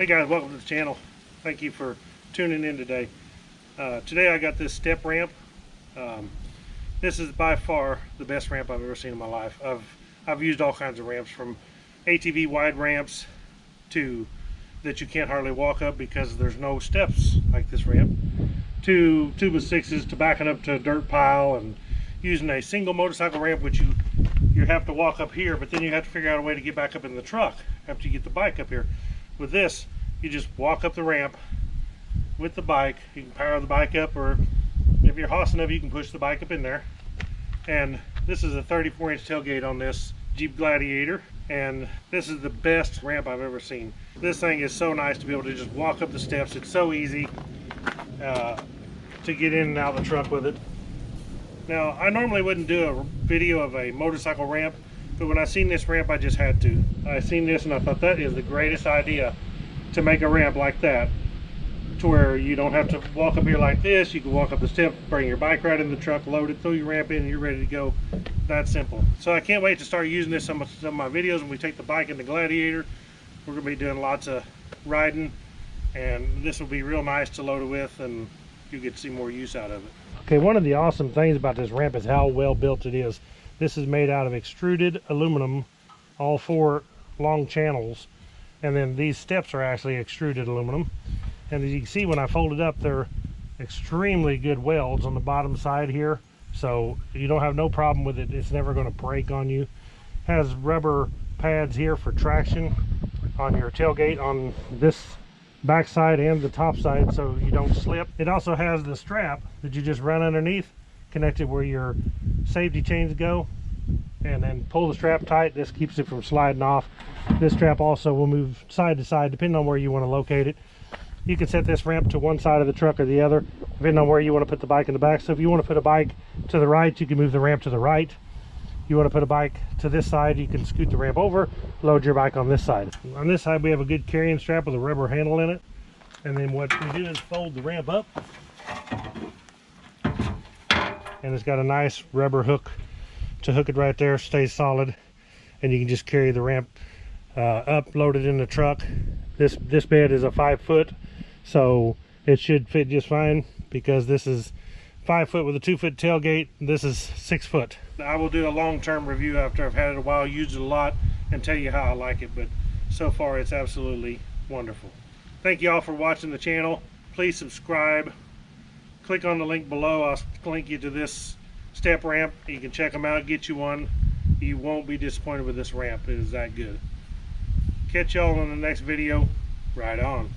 Hey guys, welcome to the channel. Thank you for tuning in today. Today I got this step ramp. This is by far the best ramp I've ever seen in my life. I've used all kinds of ramps, from ATV wide ramps to that you can't hardly walk up because there's no steps like this ramp, to 2x6s, to backing up to a dirt pile and using a single motorcycle ramp, which you have to walk up here, but then you have to figure out a way to get back up in the truck after you get the bike up here. With this, you just walk up the ramp with the bike. You can power the bike up, or if you're hoss enough, you can push the bike up in there. And this is a 34-inch tailgate on this Jeep Gladiator, and this is the best ramp I've ever seen. This thing is so nice to be able to just walk up the steps. It's so easy to get in and out of the truck with it. Now, I normally wouldn't do a video of a motorcycle ramp, but when I seen this ramp, I just had to. I seen this and I thought that is the greatest idea, to make a ramp like that, to where you don't have to walk up here like this. You can walk up the steps, bring your bike right in the truck, load it, throw your ramp in, and you're ready to go. That simple. So I can't wait to start using this in some of my videos. When we take the bike in the Gladiator, we're going to be doing lots of riding, and this will be real nice to load it with, and you get to see more use out of it. Okay, one of the awesome things about this ramp is how well built it is. This is made out of extruded aluminum, all 4 long channels, and then these steps are actually extruded aluminum. And as you can see, when I fold it up, they're extremely good welds on the bottom side here, so you don't have no problem with it. It's never going to break on you. It has rubber pads here for traction on your tailgate on this back side and the top side, so you don't slip. It also has the strap that you just run underneath, connected where your safety chains go, and then pull the strap tight. This keeps it from sliding off. This strap also will move side to side depending on where you want to locate it. You can set this ramp to one side of the truck or the other, depending on where you want to put the bike in the back. So if you want to put a bike to the right, you can move the ramp to the right. You want to put a bike to this side, you can scoot the ramp over, load your bike on this side. On this side, we have a good carrying strap with a rubber handle in it. And then what we do is fold the ramp up, and it's got a nice rubber hook to hook it right there, stays solid, and you can just carry the ramp up, load it in the truck. This bed is a 5-foot, so it should fit just fine, because this is 5 foot with a 2-foot tailgate. This is 6 foot. I will do a long-term review after I've had it a while, used it a lot, and tell you how I like it, but so far it's absolutely wonderful. Thank you all for watching the channel. Please subscribe. Click on the link below. I'll link you to this step ramp. You can check them out, get you one. You won't be disappointed with this ramp. It is that good. Catch y'all in the next video. Ride on.